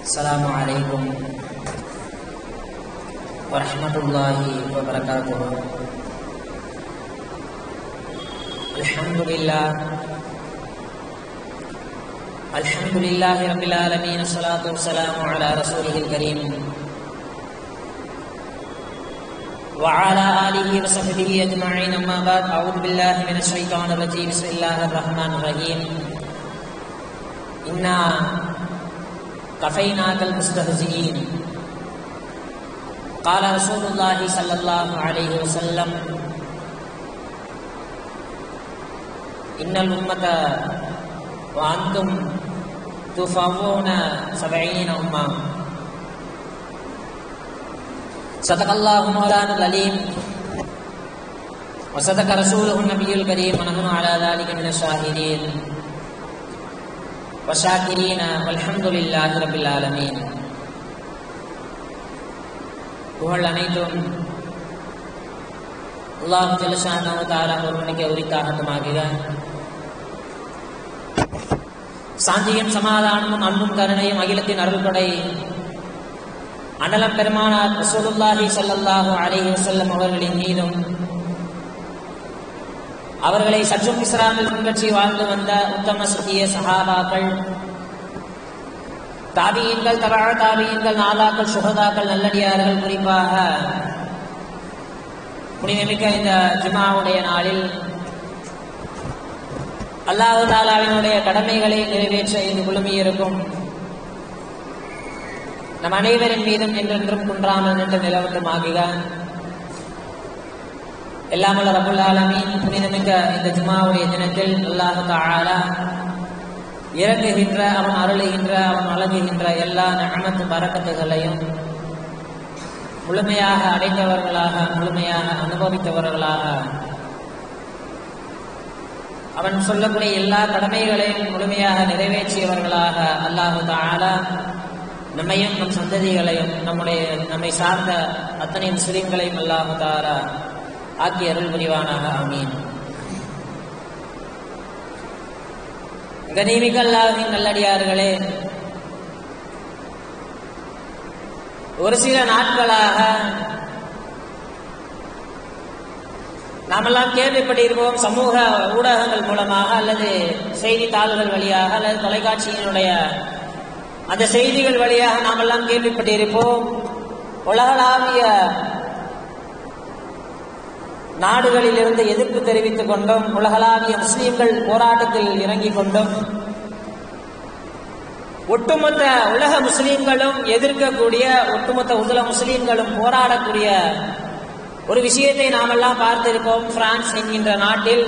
السلام عليكم ورحمة الله وبركاته. الحمد لله رب العالمين، الصلاة والسلام على رسوله الكريم وعلى آله وصحبه أجمعين. أما بعد، أعوذ بالله من الشيطان الرجيم. بسم الله الرحمن الرحيم. إنا كفيناك المستهزئين. قال رسول الله صلى الله عليه وسلم: إن الأمة وأنتم تفوون 70 أمة. صدق الله مولانا العليم وصدق رسوله النبي الكريم، ونحن على ذلك من الشاهدين والشاكرين والحمد لله رب العالمين. புகழ் அனைத்தும் அல்லாஹ் ஜல்ல ஷானஹு தஆலா ஒருவனுக்கு உரித்தாகட்டுமாக. சாந்தியும் சமாதானமும் அன்பும் கருணையும் அகிலத்தின் அருள்படை அண்ணலம் பெருமானார் ரசூலுல்லாஹி ஸல்லல்லாஹு அலைஹி வஸல்லம் அவர்களின் மீதும், அவர்களை சற்றும் இஸ்லாமில் பின்பற்றி வாழ்ந்து வந்த உத்தம சத்திய சஹாபாக்கள், தாபியீன்கள், தபா தாபியீன்கள், நாதாக்கள், சுஹதாக்கள், நல்லடியார்கள், குறிப்பாக புனிதமிக்க இந்த ஜுமாவுடைய நாளில் அல்லாஹ் தஆலாவினுடைய கடமைகளை நிறைவேற்ற இங்கு குழுமியிருக்கும் நம் அனைவரின் மீதும் என்றென்றும் குன்றாமல் நின்று நிலவட்டுமாகுக. எல்லாம் வல்ல ரப்பல் ஆலமீன் புனிதமிக்க இந்த ஜுமாவுடைய தினத்தில் அல்லாஹ் தஆலா இறங்குகின்ற, அவன் அருளுகின்ற, அவன் வழங்குகின்ற எல்லா நிஅமத் பரக்கத்துகளையும் முழுமையாக அடைந்தவர்களாக, முழுமையாக அனுபவித்தவர்களாக, அவன் சொல்லக்கூடிய எல்லா கடமைகளையும் முழுமையாக நிறைவேற்றியவர்களாக அல்லாஹ் தஆலா நம்மையும் நம் சந்ததிகளையும் நம்மை சார்ந்த அத்தனை முஸ்லிம்களையும் அல்லாஹ் தஆலா ஆக்கி அருள் புரிவானாக. ஆமீன். கனிமிக்க அல்லாஹ்வின் நல்லடியார்களே, ஒரு சில நாட்களாக நாமெல்லாம் கேள்விப்பட்டிருப்போம். சமூக ஊடகங்கள் மூலமாக அல்லது செய்தித்தாள்கள் வழியாக அல்லது தொலைக்காட்சியினுடைய அந்த செய்திகள் வழியாக நாமெல்லாம் கேள்விப்பட்டிருப்போம். உலகளாவிய நாடுகளில் இருந்து எதிர்ப்பு தெரிவித்துக் கொண்டும், உலகளாவிய முஸ்லீம்கள் போராட்டத்தில் இறங்கிக் கொண்டும், ஒட்டுமொத்த உலக முஸ்லீம்களும் எதிர்க்கக்கூடிய, ஒட்டுமொத்த உலக முஸ்லீம்களும் போராடக்கூடிய ஒரு விஷயத்தை நாமெல்லாம் பார்த்திருப்போம். பிரான்ஸ் என்கின்ற நாட்டில்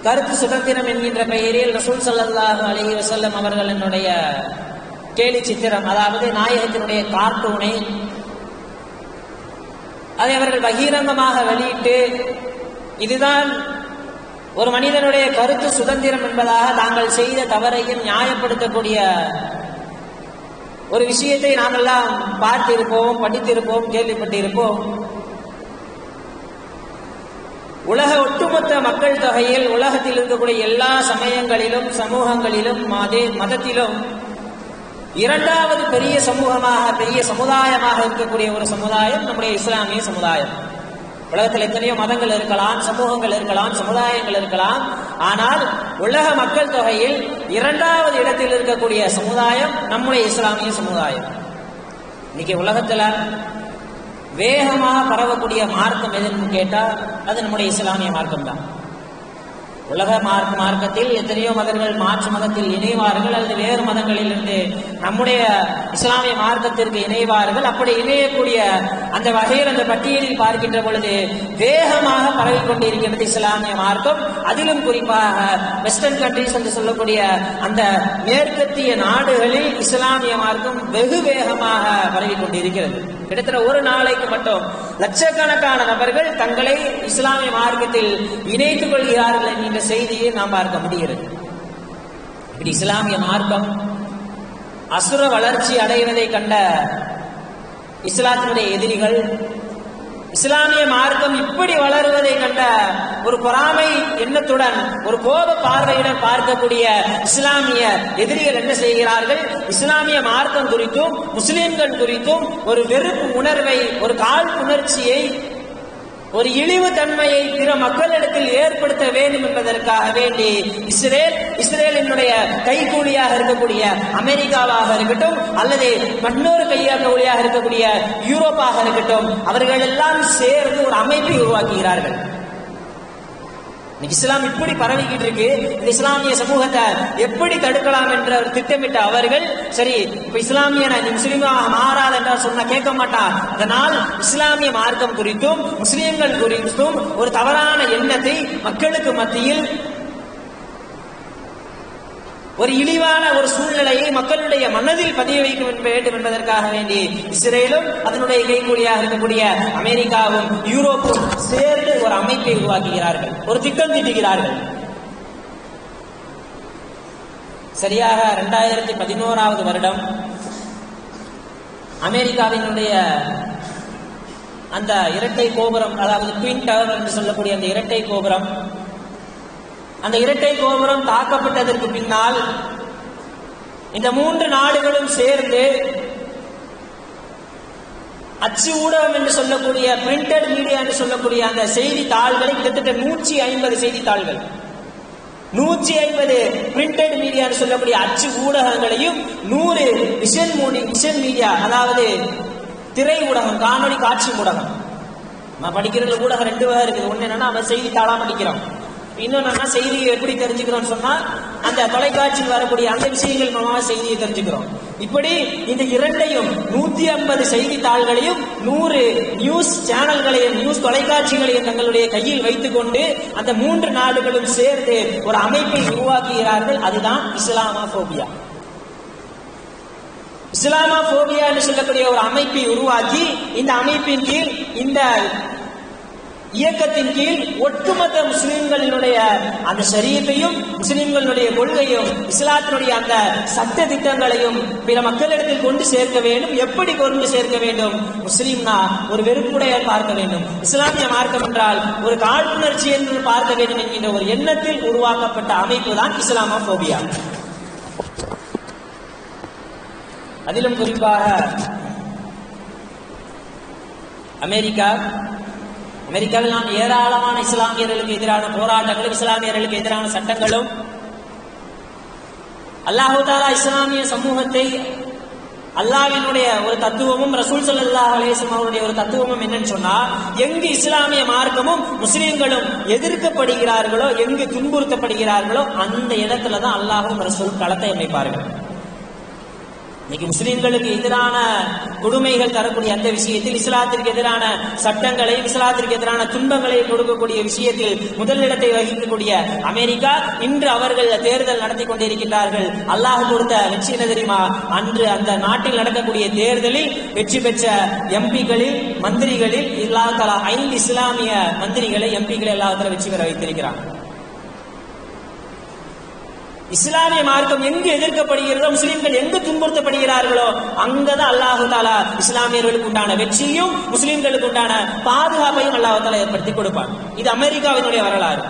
கருத்து சுதந்திரம் என்கின்ற பெயரில் ரசூல் ஸல்லல்லாஹு அலைஹி வஸல்லம் அவர்களினுடைய கேலி சித்திரம், அதாவது நாயகத்தினுடைய கார்ட்டூனை, அதை அவர்கள் பகிரங்கமாக வெளியிட்டு, இதுதான் ஒரு மனிதனுடைய கருத்து சுதந்திரம் என்பதாக தாங்கள் செய்த தவறையும் நியாயப்படுத்தக்கூடிய ஒரு விஷயத்தை நாமெல்லாம் பார்த்திருப்போம், படித்திருப்போம், கேள்விப்பட்டிருப்போம். உலக ஒட்டுமொத்த மக்கள் தொகையில், உலகத்தில் இருக்கக்கூடிய எல்லா சமயங்களிலும், சமூகங்களிலும், மதத்திலும் இரண்டாவது பெரிய சமூகமாக, பெரிய சமுதாயமாக இருக்கக்கூடிய ஒரு சமுதாயம் நம்முடைய இஸ்லாமிய சமுதாயம். உலகத்தில் எத்தனையோ மதங்கள் இருக்கலாம், சமூகங்கள் இருக்கலாம், சமுதாயங்கள் இருக்கலாம். ஆனால் உலக மக்கள் தொகையில் இரண்டாவது இடத்தில் இருக்கக்கூடிய சமுதாயம் நம்முடைய இஸ்லாமிய சமுதாயம். இன்னைக்கு உலகத்துல வேகமாக பரவக்கூடிய மார்க்கம் எதுன்னு கேட்டா அது நம்முடைய இஸ்லாமிய மார்க்கம் தான். உலக மார்க்கத்தில் எத்தனையோ மதங்கள் மாற்று மதத்தில் இணைவார்கள், அல்லது வேறு மதங்களில் இருந்து நம்முடைய இஸ்லாமிய மார்க்கத்திற்கு இணைவார்கள். அப்படி இணையக்கூடிய அந்த வகையில், அந்த பட்டியலில் பார்க்கின்ற பொழுது வேகமாக பரவிக்கொண்டிருக்கிறது இஸ்லாமிய மார்க்கம். அதிலும் குறிப்பாக வெஸ்டர்ன் கண்ட்ரிஸ் என்று சொல்லக்கூடிய அந்த மேற்கத்திய நாடுகளில் இஸ்லாமிய மார்க்கம் வெகு வேகமாக பரவிக்கொண்டிருக்கிறது. கிட்டத்தட்ட ஒரு நாளைக்கு மட்டும் லட்சக்கணக்கான நபர்கள் தங்களை இஸ்லாமிய மார்க்கத்தில் இணைத்துக் கொள்கிறார்கள் என்கின்ற செய்தியை நாம் பார்க்க முடிகிறது. இப்படி இஸ்லாமிய மார்க்கம் அசுர வளர்ச்சி அடைவதை கண்ட இஸ்லாத்தினுடைய எதிரிகள் இஸ்லாமிய மார்க்கம் இப்படி வளருவதை கண்ட ஒரு பொறாமை எண்ணத்துடன் ஒரு கோப பார்வையுடன் பார்க்கக்கூடிய இஸ்லாமிய எதிரிகள் என்ன செய்கிறார்கள்? இஸ்லாமிய மார்க்கம் குறித்தும் முஸ்லிம்கள் குறித்தும் ஒரு வெறுப்பு உணர்வை, ஒரு காழ்ப்புணர்ச்சியை, ஒரு இழிவு தன்மையை பிற மக்களிடத்தில் ஏற்படுத்த வேண்டும் என்பதற்காக வேண்டி இஸ்ரேலினுடைய கைகூலியாக இருக்கக்கூடிய அமெரிக்காவாக இருக்கட்டும் அல்லது மற்றொரு கையாளூலியாக இருக்கக்கூடிய யூரோப்பாக இருக்கட்டும், அவர்கள் எல்லாம் சேர்ந்து ஒரு அமைப்பை உருவாக்குகிறார்கள். இஸ்லாம் இப்படி பரவிக்கிட்டு இருக்கு, இந்த இஸ்லாமிய சமூகத்தை எப்படி தடுக்கலாம் என்ற திட்டமிட்ட அவர்கள், சரி இப்ப இஸ்லாமிய முஸ்லீமாக மாறாத என்றால் சொன்ன கேட்க மாட்டார். அதனால் இஸ்லாமிய மார்க்கம் குறித்தும் முஸ்லீம்கள் குறித்தும் ஒரு தவறான எண்ணத்தை மக்களுக்கு மத்தியில், ஒரு இழிவான ஒரு சூழ்நிலையை மக்களுடைய மனதில் பதிய வைக்க வேண்டும் என்பதற்காக வேண்டி இஸ்ரேலும் அதனுடைய கைகூலியாக இருக்கக்கூடிய அமெரிக்காவும் யூரோப்பும் சேர்ந்து ஒரு அமைப்பை உருவாக்குகிறார்கள், ஒரு திட்டம் தீட்டுகிறார்கள். சரியாக 2011 வருடம் அமெரிக்காவினுடைய அந்த இரட்டை கோபுரம், அதாவது ட்வின் டவர் என்று சொல்லக்கூடிய அந்த இரட்டை கோபுரம், அந்த இரட்டை கோபுரம் தாக்கப்பட்டதற்கு பின்னால் இந்த 3 நாடுகளும் சேர்ந்து அச்சு ஊடகம் என்று சொல்லக்கூடிய பிரிண்டட் மீடியா என்று சொல்லக்கூடிய அந்த செய்தித்தாள்களை, கிட்டத்தட்ட 150 செய்தித்தாள்கள், 150 பிரிண்டட் மீடியா என்று சொல்லக்கூடிய அச்சு ஊடகங்களையும் 100 விஷன் மீடியா, அதாவது திரை ஊடகம், காணொலி காட்சி ஊடகம். நம்ம படிக்கிற ஊடகம் 2 வகை இருக்குது. ஒன்னு என்னன்னா நம்ம செய்தித்தாளா படிக்கிறோம், இன்னொன்னா செய்தியை எப்படி தெரிஞ்சுக்கிறோம் சொன்னா அந்த தொலைக்காட்சியில் வரக்கூடிய அந்த விஷயங்கள் மூலமா செய்தியை தெரிஞ்சுக்கிறோம். இப்படி இந்த இரண்டையும் 150 செய்தித்தாள்களையும் 100 நியூஸ் சேனல்களையும் நியூஸ் தொலைக்காட்சிகளையும் தங்களுடைய கையில் வைத்துக் கொண்டு அந்த 3 நாடுகளும் சேர்ந்து ஒரு அமைப்பை உருவாக்குகிறார்கள். அதுதான் இஸ்லாமோபியா. இஸ்லாமோபியா என்று சொல்லக்கூடிய ஒரு அமைப்பை உருவாக்கி இந்த அமைப்பின் கீழ், இந்த இயக்கத்தின் கீழ் ஒட்டுமொத்த முஸ்லிம்களினுடைய அந்த ஷரியத்தையும் முஸ்லிம்களுடைய கொள்கையும் இஸ்லாத்தினுடைய அந்த சட்ட திட்டங்களையும் பிற மக்களிடத்தில் கொண்டு சேர்க்க வேண்டும். எப்படி கொண்டு சேர்க்க வேண்டும்? முஸ்லிம்னா ஒரு வெறுப்புடைய பார்க்க வேண்டும், இஸ்லாமிய மார்க்கம் என்றால் ஒரு காழ்ப்புணர்ச்சி என்று பார்க்க வேண்டும் என்கின்ற ஒரு எண்ணத்தில் உருவாக்கப்பட்ட அமைப்பு தான் இஸ்லாமோபியா. அதிலும் குறிப்பாக அமெரிக்காவில் நாம் ஏராளமான இஸ்லாமியர்களுக்கு எதிரான போராட்டங்களும் இஸ்லாமியர்களுக்கு எதிரான சட்டங்களும், அல்லாஹ் தஆலா இஸ்லாமிய சமூகத்தை, அல்லாஹ்வினுடைய ஒரு தத்துவமும் ரசூல் ஸல்லல்லாஹு அலைஹி வஸல்லம் அவருடைய ஒரு தத்துவமும் என்னன்னு சொன்னா, எங்கு இஸ்லாமிய மார்க்கமும் முஸ்லிம்களும் எதிர்க்கப்படுகிறார்களோ, எங்கு துன்புறுத்தப்படுகிறார்களோ அந்த இடத்துல தான் அல்லாஹ்வும் ரசூல் களத்தை அமைப்பார்கள். இன்னைக்கு முஸ்லிம்களுக்கு எதிரான கொடுமைகள் தரக்கூடிய அந்த விஷயத்தில், இஸ்லாத்திற்கு எதிரான சட்டங்களையும் இஸ்லாத்திற்கு எதிரான துன்பங்களையும் கொடுக்கக்கூடிய விஷயத்தில் முதலிடத்தை வகிக்கக்கூடிய அமெரிக்கா, இன்று அவர்கள் தேர்தல் நடத்தி கொண்டிருக்கிறார்கள். அல்லாஹ் கொடுத்த வெற்றி என்ன தெரியுமா? அன்று அந்த நாட்டில் நடக்கக்கூடிய தேர்தலில் வெற்றி பெற்ற எம்பிகளில், மந்திரிகளில் அல்லாஹ் தஆலா 5 இஸ்லாமிய மந்திரிகளை, எம்பிகளை அல்லாஹ் தஆலா வெற்றி பெற வைத்திருக்கிறார். இஸ்லாமிய மார்க்கம் எங்கு எதிர்க்கப்படுகிறதோ, முஸ்லிம்கள் எங்கு துன்புறுத்தப்படுகிறார்களோ அங்கதான் அல்லாஹு தஆலா இஸ்லாமியர்களுக்கு உண்டான வெற்றியும் முஸ்லிம்களுக்கு உண்டான பாதுகாப்பையும் அல்லாஹு தஆலா ஏற்படுத்தி கொடுப்பார். இது அமெரிக்காவினுடைய வரலாறு.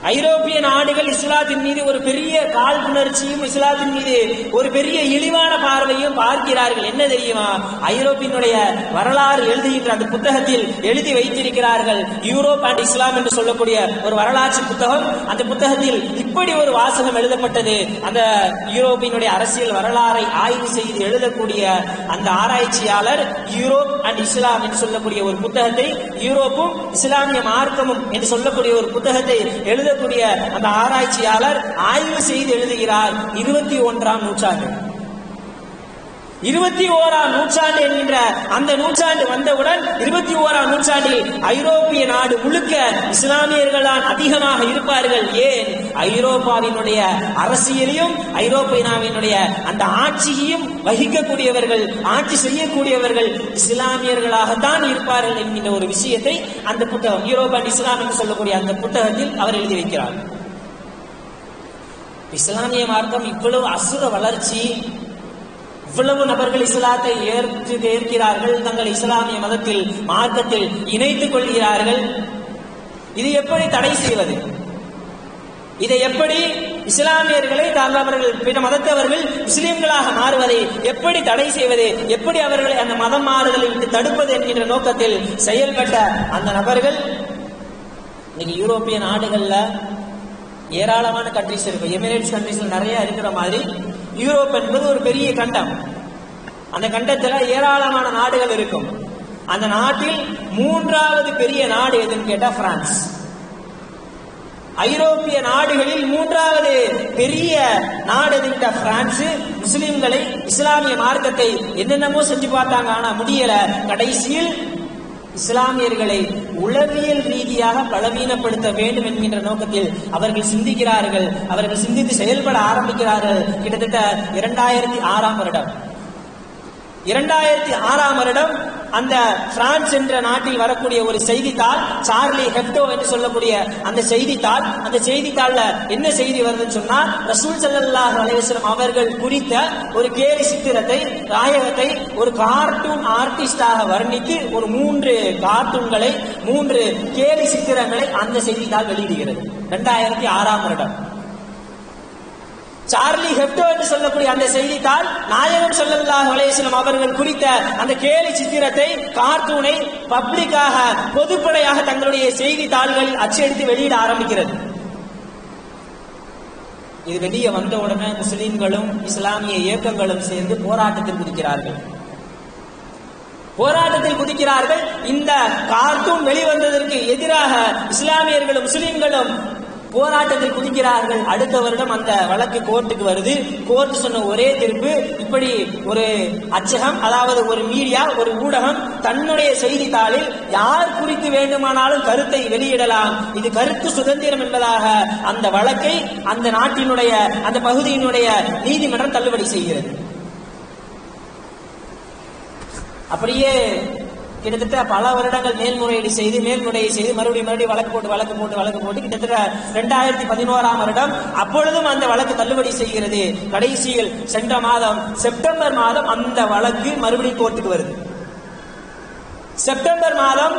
ஐரோப்பிய நாடுகள் இஸ்லாத்தின் மீது ஒரு பெரிய காழ்ப்புணர்ச்சியும் இஸ்லாத்தின் மீது ஒரு பெரிய இழிவான பார்வையும் பார்க்கிறார்கள். என்ன தெரியுமா? ஐரோப்பியனுடைய வரலாறு எழுதுகின்ற அந்த புத்தகத்தில் எழுதி வைத்திருக்கிறார்கள். யூரோப் அண்ட் இஸ்லாம் என்று சொல்லக்கூடிய ஒரு வரலாற்று புத்தகம். அந்த புத்தகத்தில் இப்படி ஒரு வாசகம் எழுதப்பட்டது. அந்த யூரோப்பினுடைய அரசியல் வரலாறை ஆய்வு செய்து எழுதக்கூடிய அந்த ஆராய்ச்சியாளர் யூரோப் அண்ட் இஸ்லாம் என்று சொல்லக்கூடிய ஒரு புத்தகத்தை, யூரோப்பும் இஸ்லாமிய மார்க்கமும் என்று சொல்லக்கூடிய ஒரு புத்தகத்தை எழுத அந்த ஆராய்ச்சியாளர் ஆய்வு செய்து எழுதுகிறார். 21ஆம் நூற்றாண்டு, 21ஆம் நூற்றாண்டு என்கின்ற அந்த நூற்றாண்டு வந்தவுடன் 21ஆம் நூற்றாண்டில் ஐரோப்பிய நாடு முழுக்க இஸ்லாமியர்கள் தான் அதிகமாக இருப்பார்கள். ஏன்? ஐரோப்பாவினுடைய அரசியலையும் ஐரோப்பியாவினுடைய அந்த ஆட்சியையும் வகிக்கக்கூடியவர்கள், ஆட்சி செய்யக்கூடியவர்கள் இஸ்லாமியர்களாகத்தான் இருப்பார்கள் என்கின்ற ஒரு விஷயத்தை அந்த புத்தகம், யூரோப் அண்ட் இஸ்லாம் என்று சொல்லக்கூடிய அந்த புத்தகத்தில் அவர் எழுதி வைக்கிறார். இஸ்லாமிய மார்க்கம் இவ்வளவு அசுர வளர்ச்சி, இவ்வளவு நபர்கள் இஸ்லாத்தை ஏற்கிறார்கள், தங்கள் இஸ்லாமிய மதத்தில் மார்க்கத்தில் இணைத்துக் கொள்கிறார்கள். இது எப்படி தடை செய்வது? இதை எப்படி இஸ்லாமியர்களை அவர்கள் பிற மதத்தவர்கள் முஸ்லிம்களாக மாறுவதை எப்படி தடை செய்வது, எப்படி அவர்களை அந்த மதம் மாறுதலை விட்டு தடுப்பது என்கின்ற நோக்கத்தில் செயல்பட்ட அந்த நபர்கள் இன்னைக்கு யூரோப்பிய நாடுகள்ல ஏராளமான கண்ட்ரிஸ் இருக்கு. எமிரேட்ஸ் கண்ட்ரிஸ்ல நிறைய இருக்கிற மாதிரி யூரோப் என்பது ஒரு பெரிய கண்டம். அந்த கண்டத்துல ஏராளமான நாடுகள் இருக்கும். அந்த நாட்டில் மூன்றாவது பெரிய நாடு எதுன்னு கேட்டா பிரான்ஸ். ஐரோப்பிய நாடுகளில் மூன்றாவது பெரிய நாடு எதுன்னு பிரான்ஸ். முஸ்லிம்களை, இஸ்லாமிய மார்க்கத்தை என்னென்னமோ செஞ்சு பார்த்தாங்க, ஆனா முடியல. கடைசியில் இஸ்லாமியர்களை உளவியல் ரீதியாக பலவீனப்படுத்த வேண்டும் என்கின்ற நோக்கத்தில் அவர்கள் சிந்திக்கிறார்கள். அவர்கள் சிந்தித்து செயல்பட ஆரம்பிக்கிறார்கள். கிட்டத்தட்ட 2006 வருடம் அந்த பிரான்ஸ் என்ற நாட்டில் வரக்கூடிய ஒரு செய்தித்தாள், சார்லி ஹெப்டோ என்று சொல்லக்கூடிய அந்த செய்தித்தாள்ல என்ன செய்தி வருதுன்னு சொன்னா, ரசூல் ஸல்லல்லாஹு அலைஹி வஸல்லம் அவர்கள் குறித்த ஒரு கேலி சித்திரத்தை, நாயகத்தை ஒரு கார்ட்டூன் ஆர்டிஸ்டாக வர்ணித்து ஒரு 3 கார்ட்டூன்களை, 3 கேலி சித்திரங்களை அந்த செய்தித்தாள் வெளியிடுகிறது. 2006 வருடம். சார்லி ஹெப்டோ என்று சொல்லக்கூடிய அந்த செய்தித்தாள் நாயகம் ஸல்லல்லாஹு அலைஹி வஸல்லம் அவர்கள் குறித்த அந்த கேலி சித்திரத்தை, கார்ட்டூனை பப்ளிக்காக, பொதுப்படையாக தங்களுடைய செய்தித்தாள்களில் அச்சடித்து வெளியிட ஆரம்பிக்கிறது. இது வெளியே வந்தவுடனே முஸ்லிம்களும் இஸ்லாமிய இயக்கங்களும் சேர்ந்து போராட்டத்தில் குதிக்கிறார்கள். இந்த கார்ட்டூன் வெளிவந்ததற்கு எதிராக இஸ்லாமியர்களும் முஸ்லிம்களும் போராட்டத்தில் குதிக்கிறார்கள். அடுத்த வருடம் அந்த வழக்கு கோர்ட்டுக்கு வருது. கோர்ட் சொன்ன ஒரே தீர்ப்பு, இப்படி ஒரு அச்சகம், அதாவது ஒரு மீடியா, ஒரு ஊடகம் தன்னுடைய செய்தித்தாளில் யார் குறித்து வேண்டுமானாலும் கருத்தை வெளியிடலாம், இது கருத்து சுதந்திரம் என்பதாக அந்த வழக்கை அந்த நாட்டினுடைய, அந்த பகுதியினுடைய நீதிமன்றம் தள்ளுபடி செய்கிறது. அப்படியே கிட்டத்தட்ட பல வருடங்கள் மேல்முறையீடு செய்து மறுபடியும் வழக்கு போட்டு கிட்டத்தட்ட 2011 வருடம் அப்பொழுதும் அந்த வழக்கு தள்ளுபடி செய்கிறது. கடைசியில் சென்ற மாதம் செப்டம்பர் மாதம் அந்த வழக்கு மறுபடியும் கோர்ட்டுக்கு வருது. செப்டம்பர் மாதம்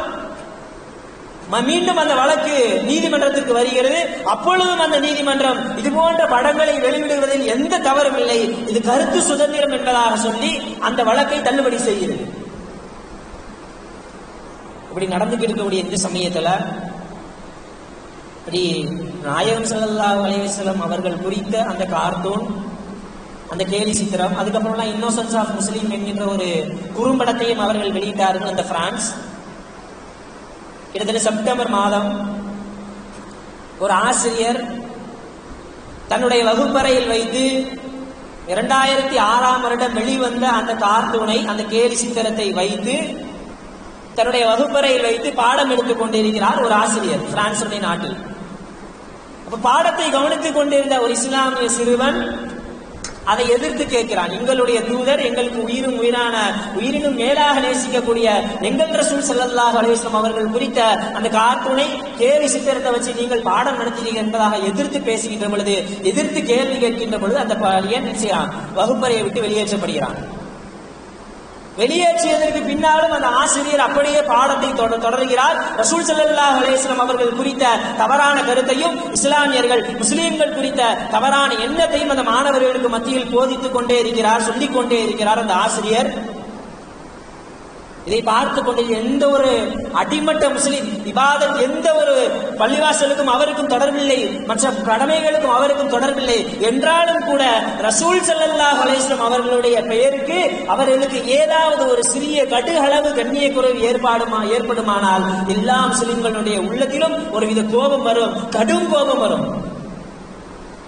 மீண்டும் அந்த வழக்கு நீதிமன்றத்திற்கு வருகிறது. அப்பொழுதும் அந்த நீதிமன்றம் இது போன்ற படங்களை வெளியிடுவதில் எந்த தவறும் இல்லை, இது கருத்து சுதந்திரம் என்பதாக சொல்லி அந்த வழக்கை தள்ளுபடி செய்கிறது. இப்படி நடந்துகிட்டு இருக்கக்கூடிய இந்த சமயத்துல இப்படி நாயகம் ஸல்லல்லாஹு அலைஹி வஸல்லம் அவர்கள் குறித்த அந்த கார்ட்டூன், அந்த கேலி சித்திரம், அதுக்கப்புறம்லாம் இன்னோசன்ஸ் ஆஃப் முஸ்லீம் என்கின்ற ஒரு குறும்படத்தையும் அவர்கள் வெளியிட்டார்கள் அந்த பிரான்ஸ். கிட்டத்தட்ட செப்டம்பர் மாதம் ஒரு ஆசிரியர் தன்னுடைய வகுப்பறையில் வைத்து 2006 வருடம் வெளிவந்த அந்த கார்ட்டூனை, அந்த கேலி சித்திரத்தை வைத்து தன்னுடைய வகுப்பறையில் வைத்து பாடம் எடுத்துக் கொண்டிருக்கிறார் ஒரு ஆசிரியர் பிரான்சுடைய நாட்டில். அப்ப பாடத்தை கவனித்துக் கொண்டிருந்த ஒரு இஸ்லாமிய சிறுவன் அதை எதிர்த்து கேட்கிறான். எங்களுடைய தூதர் எங்களுக்கு உயிரினும் மேலாக நேசிக்கக்கூடிய எங்கள் ரசூல் ஸல்லல்லாஹு அலைஹி வஸல்லம் அவர்கள் குறித்த அந்த கார்ட்டூனை, கேலி சித்திரத்தை வச்சு நீங்கள் பாடம் நடத்துறீங்க என்பதாக எதிர்த்து பேசுகின்ற பொழுது, எதிர்த்து கேள்வி கேட்கின்ற பொழுது அந்த பையன் வகுப்பறையை விட்டு வெளியேற்றப்படுகிறான். வெளியேற்றியதற்கு பின்னாலும் அந்த ஆசிரியர் அப்படியே பாடத்தை தொடர்கிறார். ரசூல் ஸல்லல்லாஹு அலைஹி வஸல்லம் அவர்கள் குறித்த தவறான கருத்தையும், இஸ்லாமியர்கள் முஸ்லிம்கள் குறித்த தவறான எண்ணத்தையும் அந்த மாணவர்களுக்கு மத்தியில் போதித்துக் கொண்டே இருக்கிறார், சொல்லிக் கொண்டே இருக்கிறார் அந்த ஆசிரியர். இதை பார்த்து கொண்டு எந்த ஒரு அடிமட்ட முஸ்லிம் இபாதத், எந்த ஒரு பள்ளிவாசலுக்கும் அவருக்கும் தொடர்பில்லை, மற்ற கடமைகளுக்கும் அவருக்கும் தொடர்பில்லை என்றாலும் கூட ரசூல் ஸல்லல்லாஹு அலைஹி வஸல்லம் அவர்களுடைய பெயருக்கு அவர்களுக்கு ஏதாவது ஒரு சிறிய கடுகளவு கண்ணிய குறைவு ஏற்படுமானால் எல்லா முஸ்லிம்களுடைய உள்ளத்திலும் ஒருவித கோபம் வரும், கடும் கோபம் வரும்.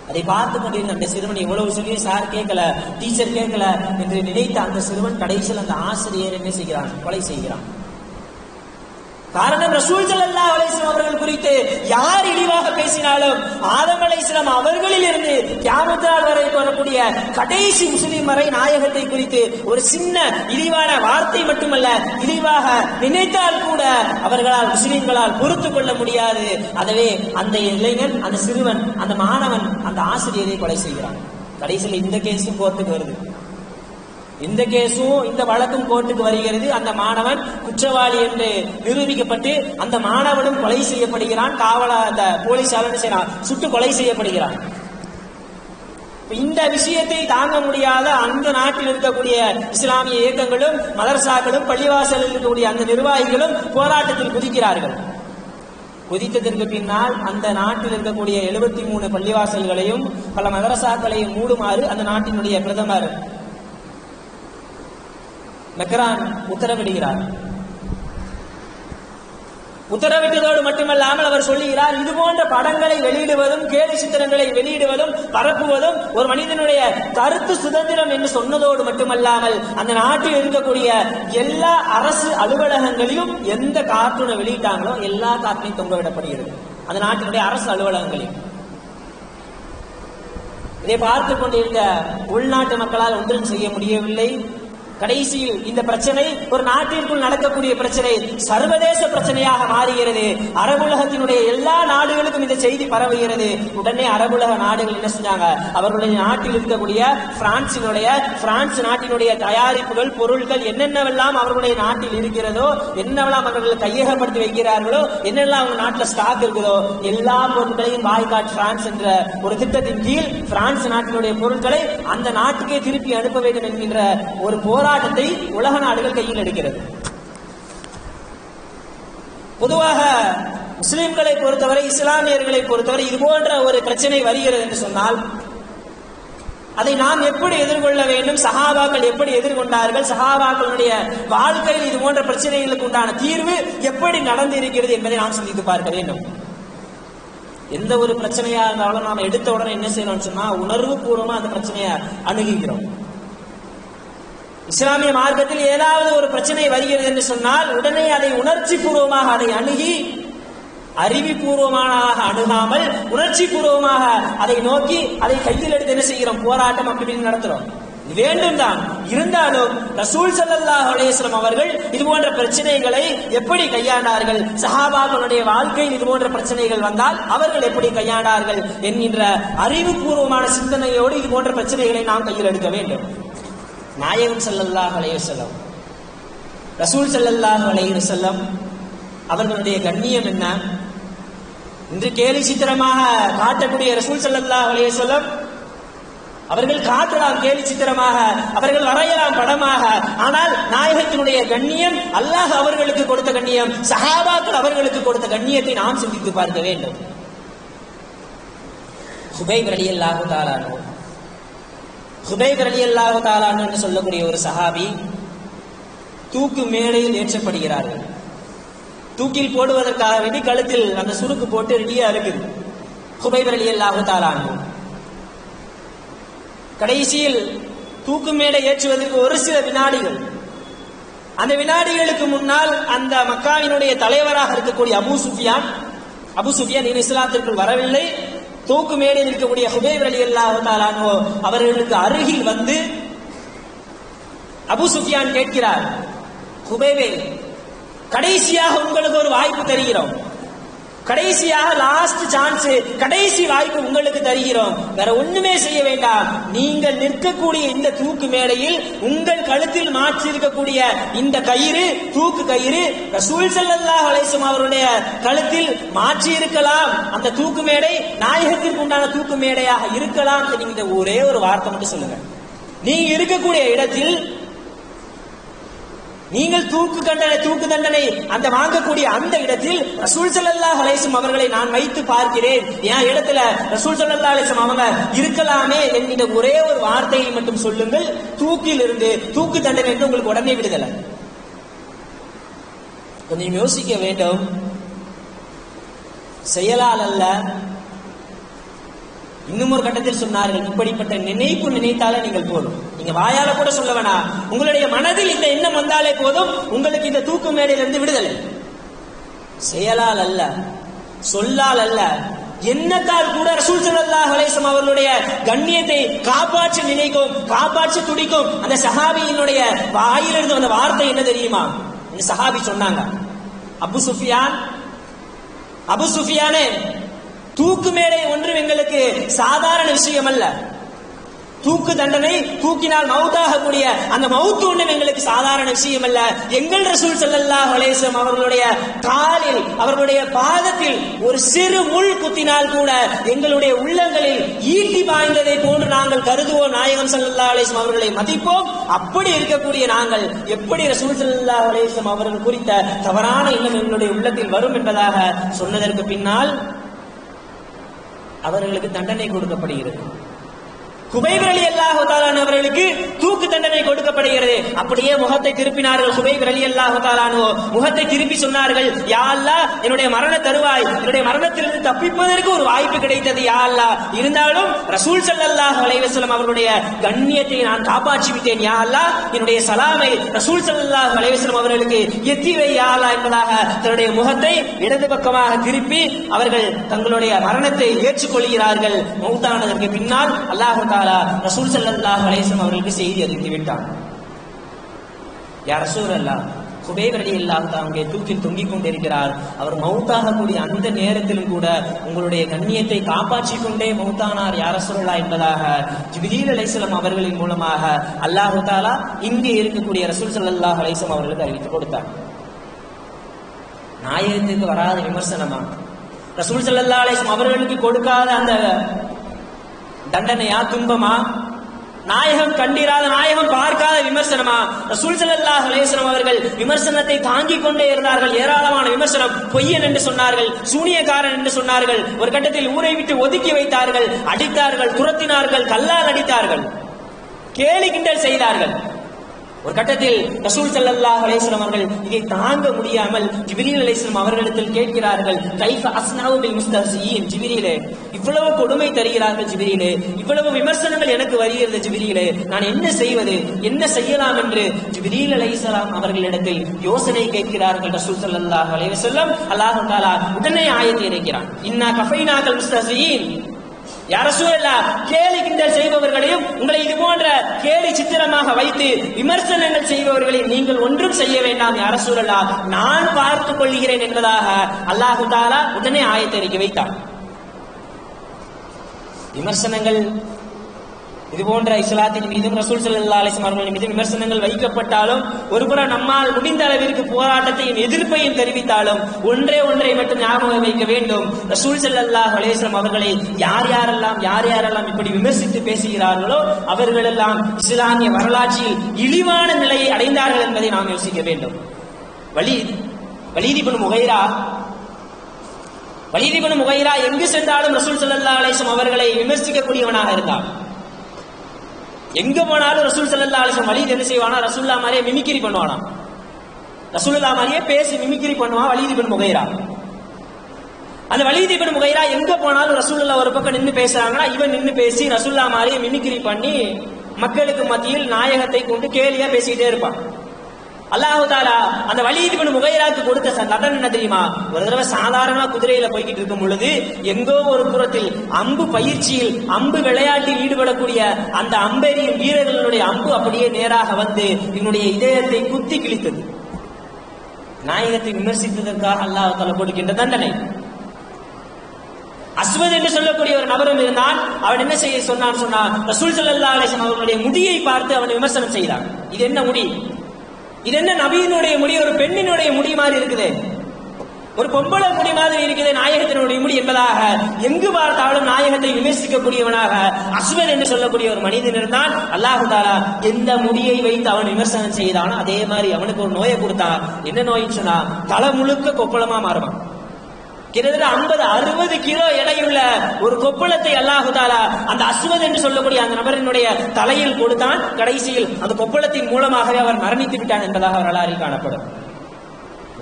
அதை பார்த்து கொண்டிருந்த அந்த சிறுவன் எவ்வளவு சொல்லி சார் கேட்கல, டீச்சர் கேட்கல என்று நினைத்த அந்த சிறுவன் கடைசியில் அந்த ஆசிரியர் என்ன செய்கிறான், கொலை செய்கிறான். காரணம், ரசூல் ஸல்லல்லாஹு அலைஹி வஸல்லம் அவர்கள் குறித்து யார் இழிவாக பேசினாலும் ஆதம் அலைஹிஸ்ஸலாம் அவர்களில் இருந்து கியாமத் நாள் வரை வரக்கூடிய கடைசி முஸ்லிம் வரை நாயகத்தை குறித்து ஒரு சின்ன இழிவான வார்த்தை மட்டுமல்ல, இழிவாக நினைத்தால் கூட அவர்களால், முஸ்லிம்களால் பொறுத்துக் கொள்ள முடியாது. அதவே அந்த இளைஞன், அந்த சிறுவன், அந்த மாணவன் அந்த ஆசிரியரை கொலை செய்கிறான். கடைசியில் இந்த கேஸும் கோர்ட்டுக்கு வருது. இந்த கேஸும் இந்த வழக்கும் கோர்ட்டுக்கு வருகிறது. அந்த மாணவன் குற்றவாளி என்று நிரூபிக்கப்பட்டு அந்த மாணவனும் கொலை செய்யப்படுகிறான். அந்த போலீசாளர் சுட்டு கொலை செய்யப்படுகிறான். இந்த விஷயத்தை தாங்க முடியாத அந்த நாட்டில் இருக்கக்கூடிய இஸ்லாமிய இயக்கங்களும் மதரசாக்களும் பள்ளிவாசலில் இருக்கக்கூடிய அந்த நிர்வாகிகளும் போராட்டத்தில் குதிக்கிறார்கள். குதித்ததற்கு பின்னால் அந்த நாட்டில் இருக்கக்கூடிய 73 பள்ளிவாசல்களையும் பல மதரசாக்களையும் மூடுமாறு அந்த நாட்டினுடைய பிரதமர் மெக்ரான் உத்தரவிடுகிறார். உத்தரவிட்டதோடு மட்டுமல்லாமல் அவர் சொல்லுகிறார், இது போன்ற படங்களை வெளியிடுவதும் கேலி சித்திரங்களை வெளியிடுவதும் பரப்புவதும் ஒரு மனிதனுடைய கருத்து சுதந்திரம் என்று சொன்னதோடு மட்டுமல்லாமல் அந்த நாட்டில் இருக்கக்கூடிய எல்லா அரசு அலுவலகங்களிலும் எந்த கார்ட்டூனை வெளியிட்டாங்களோ எல்லா கார்ட்டூனையும் தொங்கவிடப்படுகிறது அந்த நாட்டினுடைய அரசு அலுவலகங்களில். இதை பார்த்துக் கொண்டிருந்த உள்நாட்டு மக்களால் ஒன்றும் செய்ய முடியவில்லை. கடைசியில் இந்த பிரச்சனை ஒரு நாட்டிற்குள் நடக்கக்கூடிய பிரச்சனை சர்வதேச பிரச்சனையாக மாறுகிறது. அரபுலகத்தினுடைய எல்லா நாடுகளுக்கும் இந்த செய்தி பரவுகிறது. உடனே அரபுலக நாடுகள் என்ன செஞ்சாங்க, அவர்களுடைய நாட்டில் இருக்கக்கூடிய பிரான்ஸ் நாட்டினுடைய தயாரிப்புகள் பொருட்கள் என்னென்னவெல்லாம் அவர்களுடைய நாட்டில் இருக்கிறதோ, என்னவெல்லாம் அவர்கள் கையகப்படுத்தி வைக்கிறார்களோ, என்னெல்லாம் அவங்க நாட்டில் ஸ்டாக் இருக்குதோ எல்லா பொருட்களையும் பாய்காட் பிரான்ஸ் என்ற ஒரு திட்டத்தின் கீழ் பிரான்ஸ் நாட்டினுடைய பொருட்களை அந்த நாட்டுக்கே திருப்பி அனுப்ப வேண்டும் என்கின்ற ஒரு போராட்டத்தை உலக நாடுகள் கையில் எடுக்கிறது. பொதுவாக முஸ்லிம்களை பொறுத்தவரை, இஸ்லாமியர்களை பொறுத்தவரை இது போன்ற ஒரு பிரச்சனை வருகிறது என்று சொன்னால் அதை நாம் எப்படி எதிர்கொள்ள வேண்டும், சஹாபாக்கள் எப்படி எதிர்கொண்டார்கள், சஹாபாக்களுடைய வாழ்க்கையில் இது போன்ற பிரச்சனைகளுக்கு உண்டான தீர்வு எப்படி நடந்திருக்கிறது என்பதை நாம் சிந்தித்து பார்க்க வேண்டும். எந்த ஒரு பிரச்சனையா இருந்தாலும் நாம் எடுத்த உடனே என்ன செய்யணும்னு சொன்னா உணர்வு பூர்வமா அந்த பிரச்சனையை அணுகுகிறோம். இஸ்லாமிய மார்க்கத்தில் ஏதாவது ஒரு பிரச்சனை வருகிறது என்று சொன்னால் உடனே அதை உணர்ச்சி பூர்வமாக அதை அணுகி, அறிவிப்பூர்வமாக அணுகாமல் உணர்ச்சி பூர்வமாக அதை நோக்கி அதை கையில் எடுத்து என்ன செய்கிறோம், போராட்டம் அப்படி நடத்துறோம். வேண்டும் தான், இருந்தாலும் ரசூல் ஸல்லல்லாஹு அலைஹி வஸல்லம் அவர்கள் இது போன்ற பிரச்சனைகளை எப்படி கையாண்டார்கள், சஹாபாக்களுடைய வாழ்க்கையில் இது போன்ற பிரச்சனைகள் வந்தால் அவர்கள் எப்படி கையாண்டார்கள் என்கின்ற அறிவுபூர்வமான சிந்தனையோடு இது போன்ற பிரச்சனைகளை நாம் கையில் எடுக்க வேண்டும். நாயகம் ஸல்லல்லாஹு அலைஹி வஸல்லம், ரசூல் ஸல்லல்லாஹு அலைஹி வஸல்லம் அவர்களுடைய கண்ணியம் என்ன? இன்று கேலி சித்திரமாக காட்டக்கூடிய ரசூல் ஸல்லல்லாஹு அலைஹி வஸல்லம் அவர்கள் காட்டலாம் கேலி சித்திரமாக, அவர்கள் வரையலாம் படமாக, ஆனால் நாயகத்தினுடைய கண்ணியம், அல்லாஹ் அவர்களுக்கு கொடுத்த கண்ணியம், சஹாபாக்கள் அவர்களுக்கு கொடுத்த கண்ணியத்தை நாம் சிந்தித்து பார்க்க வேண்டும். ஹுபைப் ரலியல்லாஹு தஆலா அன்ஹு, ஹுபைப் ரலியல்லாஹு தஆலா அன்ஹு என்று சொல்லக்கூடிய ஒரு சஹாபி தூக்கு மேடையில் ஏற்றப்படுகிறார்கள். தூக்கில் போடுவதற்காக வேண்டி கழுத்தில் அந்த சுருக்கு போட்டு ரெடியா இருக்குது ஹுபைப் ரலியல்லாஹு தஆலா அன்ஹு. கடைசியில் தூக்கு மேடை ஏற்றுவதற்கு ஒரு சில வினாடிகள், அந்த வினாடிகளுக்கு முன்னால் அந்த மக்காவினுடைய தலைவராக இருக்கக்கூடிய அபூ சுஃபியான் இஸ்லாத்திற்குள் வரவில்லை. தூக்கு மேடையில் இருக்கக்கூடிய ஹுபைப் ரலியல்லாஹு தஆலா அன்ஹு அவர்களுக்கு அருகில் வந்து அபூ சுஃபியான் கேட்கிறார், ஹுபைபே, கடைசியாக உங்களுக்கு ஒரு வாய்ப்பு தருகிறோம், கடைசியாக லாஸ்ட் சான்ஸ், கடைசி வாய்ப்பு உங்களுக்கு தருகிறோம், வேற ஒண்ணுமே செய்ய வேண்டாம். நீங்கள் நிற்கக்கூடிய இந்த தூக்கு மேடையில் உங்கள் கழுத்தில் மாற்றிருக்கக்கூடிய இந்த கயிறு, தூக்கு கயிறு ரசூல் ஸல்லல்லாஹு அலைஹி வஸல்லம் அவருடைய கழுத்தில் மாற்றி இருக்கலாம். அந்த தூக்கு மேடை நாயகத்திற்கு உண்டான தூக்கு மேடையாக இருக்கலாம். நீங்க ஒரே ஒரு வார்த்தை மட்டும் சொல்லுங்க. நீங்க இருக்கக்கூடிய இடத்தில், நீங்கள் தூக்கு தண்டனை அந்த வாங்கக்கூடிய அந்த இடத்தில் ரசூல் ஸல்லல்லாஹு அலைஹி வஸல்லம் அவர்களை நான் வைத்து பார்க்கிறேன், என் இடத்துல ரசூல் ஸல்லல்லாஹு அலைஹி வஸல்லம் அவங்க இருக்கலாமே என்கிற ஒரே ஒரு வார்த்தையை மட்டும் சொல்லுங்கள். தூக்கில் இருந்து தூக்கு தண்டனை என்று உங்களுக்கு உடனே விடுதலை. கொஞ்சம் யோசிக்க வேண்டும். செயலால் அல்ல. இன்னும் ஒரு கட்டத்தில் சொன்னார்கள், இப்படிப்பட்ட நினைப்பு நினைத்தாலே நீங்கள் போதும், நீங்க வாயால கூட சொல்ல வேணாம், உங்களுடைய மனதில் இந்த எண்ணம் வந்தாலே போதும், உங்களுக்கு இந்த தூக்கு மேடையிலிருந்து விடுதலை. செயலால் அல்ல, சொல்லால் அல்ல, எண்ணத்தால் கூட ரசூல் ஸல்லல்லாஹு அலைஹி வஸல்லம் அவர்களுடைய கண்ணியத்தை காப்பாற்ற நினைக்கும், காப்பாற்ற துடிக்கும். அந்த சஹாபியினுடைய வாயிலிருந்து அந்த வார்த்தை என்ன தெரியுமா? இந்த சஹாபி சொன்னாங்க, அபூ சுஃபியானே, தூக்கு மேடை ஒன்று எங்களுக்கு சாதாரண விஷயம் அல்ல. தூக்கு தண்டனை, தூக்கினால் மவுத்தாகக்கூடிய அந்த மவுத்து ஒன்றும் எங்களுக்கு சாதாரண விஷயம் அல்ல. எங்கள் ரசூல் ஸல்லல்லாஹு அலைஹி வஸல்லம் அவர்களுடைய காலில், அவர்களுடைய பாதத்தில் ஒரு சிறு முள் குத்தினால் கூட எங்களுடைய உள்ளங்களில் ஈட்டி பாய்ந்ததை போன்று நாங்கள் கருதுவோம். நாயகம் ஸல்லல்லாஹு அலைஹி வஸல்லம் அவர்களை மதிப்போம். அப்படி இருக்கக்கூடிய நாங்கள் எப்படி ரசூல் ஸல்லல்லாஹு அலைஹி வஸல்லம் அவர்கள் குறித்த தவறான எண்ணம் எங்களுடைய உள்ளத்தில் வரும் என்பதாக சொன்னதற்கு பின்னால் அவர்களுக்கு தண்டனை கொடுக்கப்படுகிறது. குபைப் ரலியல்லாஹு தஆலா அவர்களுக்கு தூக்கு தண்டனை கொடுக்கப்படுகிறது. அப்படியே முகத்தை திருப்பினார்கள். குபைப் ரலியல்லாஹு தஆலா முகத்தை திருப்பி சொன்னார்கள், யா அல்லாஹ், என்னுடைய மரண தருவாய், என்னுடைய மரணத்திலிருந்து தப்பிப்பதற்கு ஒரு வாய்ப்பு கிடைத்தது யா அல்லாஹ். இருந்தாலும் ரசூல் ஸல்லல்லாஹு அலைஹி வஸல்லம் அவர்களுடைய கண்ணியத்தை நான் காப்பாற்றி விட்டேன் யா அல்லாஹ். என்னுடைய சலாமை ரசூல் ஸல்லல்லாஹு அலைஹி வஸல்லம் அவர்களுக்கு எத்தி வை யா அல்லாஹ் என்பதாக தன்னுடைய முகத்தை இடது பக்கமாக திருப்பி அவர்கள் தங்களுடைய மரணத்தை ஏற்றுக்கொள்கிறார்கள். மௌத்தானதற்கு பின்னால் அல்லாஹ் ரசூல் ஸல்லல்லாஹு அலைஹி வஸல்லம் அவர்களுக்கு செய்தி அறிவித்து விட்டார். யா ரசூலல்லாஹ், குபைப் ரலியல்லாஹு தஆலா அங்கே தூக்கில் தொங்கிக் கொண்டிருக்கிறார். அவர் மௌத்தாகக்கூடிய அந்த நேரத்திலும் கூட உங்களுடைய கண்ணியத்தை காப்பாற்றிக் கொண்டே மௌத்தானார் யா ரசூலல்லாஹ் என்பதாக ஜிப்ரீல் அலைஹிஸ்ஸலாம் அவர்களின் மூலமாக அல்லாஹ் தஆலா இங்கே இருக்கக்கூடிய ரசூல் ஸல்லல்லாஹு அலைஹி வஸல்லம் அவர்களுக்கு அறிவித்து கொடுத்தார். நாயகத்துக்கு வராத விமர்சனமா, ரசூல் ஸல்லல்லாஹு அலைஹி வஸல்லம் அவர்களுக்கு கொடுக்காத அந்த தண்டனையா, துன்பமா, நாயகம் கண்டிராத, நாயகம் பார்க்காத விமர்சனமா? ரசூல் ஸல்லல்லாஹு அலைஹி வஸல்லம் அவர்கள் விமர்சனத்தை தாங்கிக் கொண்டே இருந்தார்கள். ஏராளமான விமர்சனம். பொய்யன் என்று சொன்னார்கள், சூனியக்காரன் என்று சொன்னார்கள். ஒரு கட்டத்தில் ஊரை விட்டு ஒதுக்கி வைத்தார்கள், அடித்தார்கள், துரத்தினார்கள், கல்லால் அடித்தார்கள், கேலி கிண்டல் செய்தார்கள். ஒரு கட்டத்தில் ரசூல் ஸல்லல்லாஹு அலைஹி வஸல்லம் அவர்கள் இதை தாங்க முடியாமல் ஜிப்ரீல் அலைஹிஸ்ஸலாம் அவர்களிடத்தில் கேட்கிறார்கள், கைஃப அஸ்னஉ பில் முஸ்தஹ்சியின், ஜிப்ரீலே, இவ்வளவு கொடுமை தருகிறார்கள் ஜிப்ரீலே, இவ்வளவு விமர்சனங்கள் எனக்கு வருகிறது ஜிப்ரீலே, நான் என்ன செய்வது, என்ன செய்யலாம் என்று ஜிப்ரீல் அலைஹிஸ்ஸலாம் அவர்களிடத்தில் யோசனை கேட்கிறார்கள் ரசூல் ஸல்லல்லாஹு அலைஹி வஸல்லம். அல்லாஹ் தஆலா உடனே ஆயத்தை இறக்கிறான், இன்னா கஃபைனாகல் முஸ்தஹ்சியின். யா ரசூலல்லாஹ், கேலி கிண்டல் செய்பவர்களையும் உங்களை இது போன்ற கேலி சித்திரமாக வைத்து விமர்சனங்கள் செய்பவர்களை நீங்கள் ஒன்றும் செய்ய வேண்டாம் யா ரசூலல்லாஹ், நான் பார்த்துக் கொள்கிறேன் என்பதாக அல்லாஹ் தஆலா உடனே ஆயத்தை இறக்கி வைத்தார். விமர்சனங்கள் இது போன்ற இஸ்லாத்தின் மீதும் ரசூல் ஸல்லல்லாஹு அலைஹி வஸல்லம் அவர்களின் மீது விமர்சனங்கள் வைக்கப்பட்டாலும், ஒருபுறம் நம்மால் முடிந்த அளவிற்கு போராட்டத்தையும் எதிர்ப்பையும் தெரிவித்தாலும் ஒன்றை மட்டும் ஞாபகம் வைக்க வேண்டும், ரசூல் ஸல்லல்லாஹு அலைஹி வஸல்லம் அவர்களை யார் யாரெல்லாம் இப்படி விமர்சித்து பேசுகிறார்களோ அவர்களெல்லாம் இஸ்லாமிய வரலாற்றில் இழிவான நிலையை அடைந்தார்கள் என்பதை நாம் யோசிக்க வேண்டும். வலீத் இப்னு முகைரா எங்கு சென்றாலும் ரசூல் ஸல்லல்லாஹு அலைஹி வஸல்லம் அவர்களை விமர்சிக்கக்கூடியவனாக இருந்தார். எங்க போனாலும் ரசூல் ஸல்லல்லாஹு அலைஹி வஸல்லம் வலீத் என்ன செய்வானா, ரசூலுல்லாஹ் மாதிரியே மிமிக்ரி பண்ணுவானா, ரசூலுல்லாஹ் மாதிரியே பேசி மிமிக்ரி பண்ணுவான் வலீத் இப்னு முகைரா. அந்த வலீத் இப்னு முகைரா எங்க போனாலும் ரசூலுல்லாஹ் ஒரு பக்கம் நின்று பேசுறாங்கன்னா இவன் நின்று பேசி ரசூலுல்லாஹ் மாதிரியே மிமிக்ரி பண்ணி மக்களுக்கு மத்தியில் நாயகத்தை கொண்டு கேலியா பேசிக்கிட்டே இருப்பான். அல்லாஹ் தஆலா அந்த வலீத் இப்னு முகைராக்கு கொடுத்த தண்டனை என்ன தெரியுமா? ஒரு தடவை சாதாரண குதிரையில போய்கிட்டு இருக்கும் பொழுது எங்கோ ஒரு புறத்தில் அம்பு பயிற்சியில், அம்பு விளையாட்டில் ஈடுபடக்கூடிய அந்த அம்பெறியும் வீரர்களுடைய அம்பு அப்படியே நேராக வந்து இவனுடைய இதயத்தை குத்தி கிழித்தது. நாயகத்தை விமர்சித்ததற்காக அல்லாஹ் தஆலா கொடுக்கின்ற தண்டனை. அஸ்வத் என்று சொல்லக்கூடிய ஒரு நபரும் இருந்தான். அவன் என்ன செய்ய சொன்னா, ரசூல் ஸல்லல்லாஹு அலைஹி வஸல்லம் அவர்களுடைய முடியை பார்த்து அவன் விமர்சனம் செய்தான். இது என்ன முடி, இது என்ன நபியினுடைய முடி, ஒரு பெண்ணினுடைய முடி மாதிரி இருக்குது, ஒரு பொம்பளை முடி மாதிரி இருக்குது நாயகத்தினுடைய முடி என்பதாக எங்கு பார்த்தாலும் நாயகத்தை விமர்சிக்கக்கூடியவனாக அஸ்வத் என்று சொல்லக்கூடிய ஒரு மனிதன் இருந்தான். அல்லாஹ் தஆலா எந்த முடியை வைத்து அவன் விமர்சனம் செய்தானோ அதே மாதிரி அவனுக்கு ஒரு நோயை கொடுத்தான். என்ன நோயின்னு சொன்னா, தலை முழுக்க கொப்பளமா மாறுவான். கிட்டத்தட்ட 50-60 கிலோ எடையுள்ள ஒரு கொப்பளத்தை அல்லாஹ் தஆலா அந்த அஸ்வத் என்று சொல்லக்கூடிய அந்த நபரினுடைய தலையில் கொடுத்தான். கடைசியில் அந்த கொப்பளத்தின் மூலமாகவே அவர் மரணித்து விட்டான் என்பதாக வரலாறில் காணப்படும்.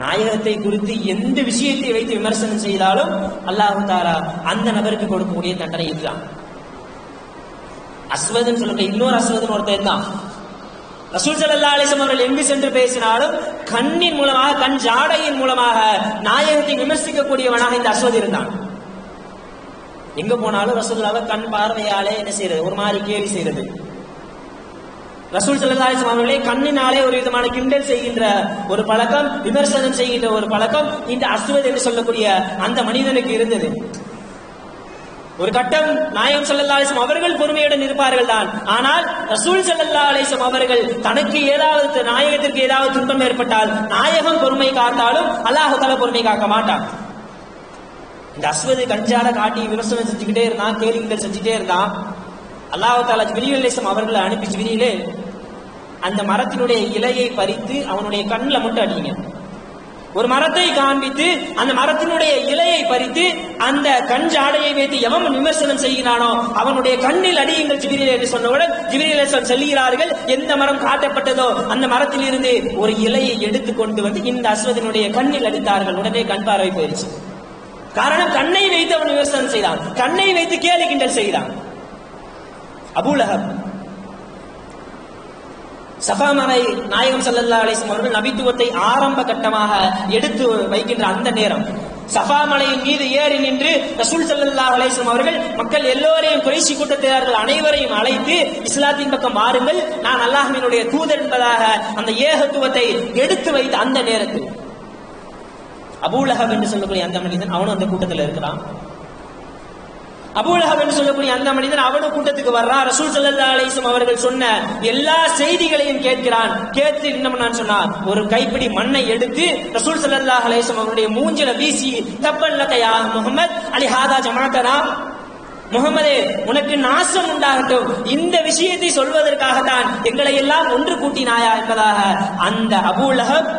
நாயகத்தை குறித்து எந்த விஷயத்தை வைத்து விமர்சனம் செய்தாலும் அல்லாஹ் தஆலா அந்த நபருக்கு கொடுக்கக்கூடிய தண்டனை இதுதான். அஸ்வத் சொல்லக்கூடிய இன்னொரு அஸ்வத் ஒருத்தன் தான். ரசூல் ஸல்லல்லாஹு அலைஹி வஸல்லம் அவர்கள் எங்கு சென்று பேசினாலும் கண்ணின் மூலமாக, கண் ஜாடையின் மூலமாக நாயகத்தை விமர்சிக்கக்கூடியவனாக இந்த அஸ்வத் இருந்தான். எங்க போனாலும் ரசூலுல்லாஹ் கண் பார்வையாலே என்ன செய்யறது, ஒரு மாதிரி கேலி செய்யறது. ரசூல் ஸல்லல்லாஹு அலைஹி வஸல்லம் அவர்களை கண்ணினாலே ஒரு விதமான கிண்டல் செய்கின்ற ஒரு பழக்கம், விமர்சனம் செய்கின்ற ஒரு பழக்கம் இந்த அஸ்வத் என்று சொல்லக்கூடிய அந்த மனிதனுக்கு இருந்தது. ஒரு கட்டம் நாயகம் ஸல்லல்லாஹு அலைஹி வஸல்லம் அவர்கள் பொறுமையுடன் இருப்பார்கள் தான். ஆனால் ரசூல் ஸல்லல்லாஹு அலைஹி வஸல்லம் அவர்கள் தனக்கு ஏதாவது நாயகத்திற்கு ஏதாவது துன்பம் ஏற்பட்டால் நாயகம் பொறுமை காத்தாலும் அல்லாஹ் தஆலா பொறுமை காக்க மாட்டான். இந்த அஸ்வது கஞ்சால காட்டி விமர்சனம் செஞ்சுக்கிட்டே இருந்தான், கேலிகள் செஞ்சுட்டே இருந்தான். அல்லாஹ் தஆலா ஜிப்ரீல் அலைஹிஸ்ஸலாம் அவர்களை அனுப்பி, ஜிப்ரீலே அந்த மரத்தினுடைய இலையை பறித்து அவனுடைய கண்ணில் மட்டும் அடிங்க. ஒரு மரத்தை காண்பித்து அந்த மரத்தினுடைய இலையை பறித்து அந்த கஞ்சாடையை வைத்து எவன் விமர்சனம் செய்கிறானோ அவனுடைய கண்ணில் அடியுங்கள் ஜிப்ரீல் என்று சொன்னவுடன் ஜிப்ரீல் அலைஹிஸ்ஸலாம் செல்கிறார்கள். எந்த மரம் காட்டப்பட்டதோ அந்த மரத்தில் இருந்து ஒரு இலையை எடுத்து கொண்டு வந்து இந்த அஸ்வதினுடைய கண்ணில் அடித்தார்கள். உடனே கண் பார்வை போயிடுச்சு. காரணம், கண்ணை வைத்து அவன் விமர்சனம் செய்தான், கண்ணை வைத்து கேலி கிண்டல் செய்தான். அபூ லஹப் சஃபா மலை நாயகம் ஸல்லல்லாஹு அலைஹி வஸல்லம் அவர்கள் நபித்துவத்தை ஆரம்ப கட்டமாக எடுத்து வைக்கின்ற அந்த நேரம் சஃபா மலையின் மீது ஏறி நின்று ரசூல் ஸல்லல்லாஹு அலைஹி வஸல்லம் அவர்கள் மக்கள் எல்லோரையும் குறைஷி கூட்டத்தார்கள் அனைவரையும் அழைத்து இஸ்லாத்தின் பக்கம் மாறுங்கள், நான் அல்லாஹ்வினுடைய தூதர் என்பதாக அந்த ஏகத்துவத்தை எடுத்து வைத்த அந்த நேரத்தில் அபூ லஹப் என்று சொல்லக்கூடிய அந்த மனிதன் அவனும் அந்த கூட்டத்தில் இருக்கிறான். அபூ லஹப் என்று சொல்லக்கூடிய அந்த மனிதன் அவனும் கூட்டத்துக்கு வர்றான். ரசூல் ஸல்லல்லாஹு அலைஹி வஸல்லம் அவர்கள் சொன்ன எல்லா செய்திகளையும் கேட்கிறான். கேட்டு என்ன பண்ணான்னு சொன்னா, ஒரு கைப்பிடி மண்ணை எடுத்து ரசூல் ஸல்லல்லாஹு அலைஹி வஸல்லம் அவருடைய மூஞ்சில வீசி, தப்பன் லக யா முஹம்மத் அலி ஹாதா ஜமாஅத்தனா, முகமதே உனக்கு நாசம் உண்டாகட்டும், இந்த விஷயத்தை சொல்வதற்காகத்தான் எங்களை எல்லாம் ஒன்று கூட்டினாயா என்பதாக அந்த அபூ லஹப்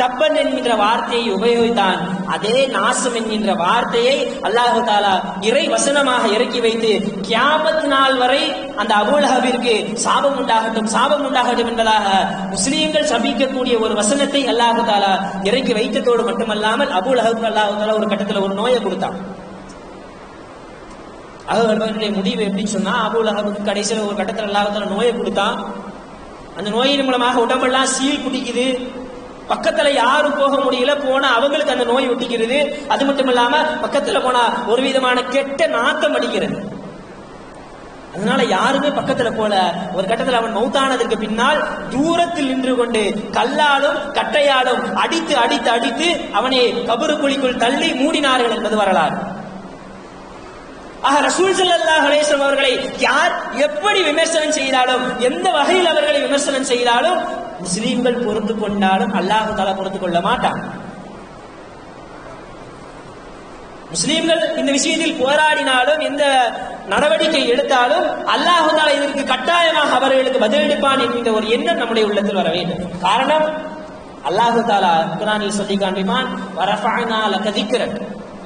தப்பன் என்கின்ற வார்த்தையை உபயோகித்தான். அதே நாசம் என்கின்ற வார்த்தையை அல்லாஹு தஆலா இறை வசனமாக இறக்கி வைத்து கியாமத் நாள் வரை அந்த அபூ லஹபிற்கு சாபம் உண்டாகட்டும், சாபம் உண்டாகட்டும் என்பதாக முஸ்லிம்கள் சபிக்கக்கூடிய ஒரு வசனத்தை அல்லாஹு தஆலா இறக்கி வைத்ததோடு மட்டுமல்லாமல் அபூ லஹபுக்கு அல்லாஹு தஆலா ஒரு கட்டத்தில் ஒரு நோயை கொடுத்தான். அவர்களுடைய முடிவு எப்படின்னு சொன்னா, அபூ லஹபுக்கு கடைசியில் ஒரு கட்டத்தில் அல்லாஹு தஆலா நோயை கொடுத்தான். அந்த நோயின் மூலமாக உடம்பெல்லாம் சீல் பிடிக்குது, பக்கத்துல யாரும் போக முடியல, போனா அவங்களுக்கு அந்த நோய் ஒட்டிக்கிறது. அது மட்டும் இல்லாம பக்கத்துல போனா ஒரு விதமான கெட்ட நாத்தம் அடிக்கிறது. அதனால யாருமே பக்கத்துல போல. ஒரு கட்டத்தில் அவன் மௌத்தானதற்கு பின்னால் தூரத்தில் நின்று கொண்டு கல்லாலும் கட்டையாலும் அடித்து அடித்து அடித்து அவனை கபரு குழிக்குள் தள்ளி மூடினார்கள் என்பது வரலாறு. ஆக ரசூல் ஸல்லல்லாஹு அலைஹி வஸல்லம் அவர்களை யார் எப்படி விமர்சனம் செய்தாலும், எந்த வகையில் அவர்களை விமர்சனம் செய்தாலும் முஸ்லிம்கள் பொறுத்து கொண்டாலும் அல்லாஹ் தஆலா பொறுத்து கொள்ள மாட்டான். முஸ்லிம்கள் இந்த விஷயத்தில் போராடினாலும், எந்த நடவடிக்கை எடுத்தாலும் அல்லாஹ் தஆலா இதற்கு கட்டாயமாக அவர்களுக்கு பதிலளிப்பான் என்கின்ற ஒரு எண்ணம் நம்முடைய உள்ளத்தில் வர வேண்டும். காரணம், அல்லாஹ் தஆலா குர்ஆனில் சொல்லி காண்பிப்பான், வரஃபஅனா லக திக்ரக்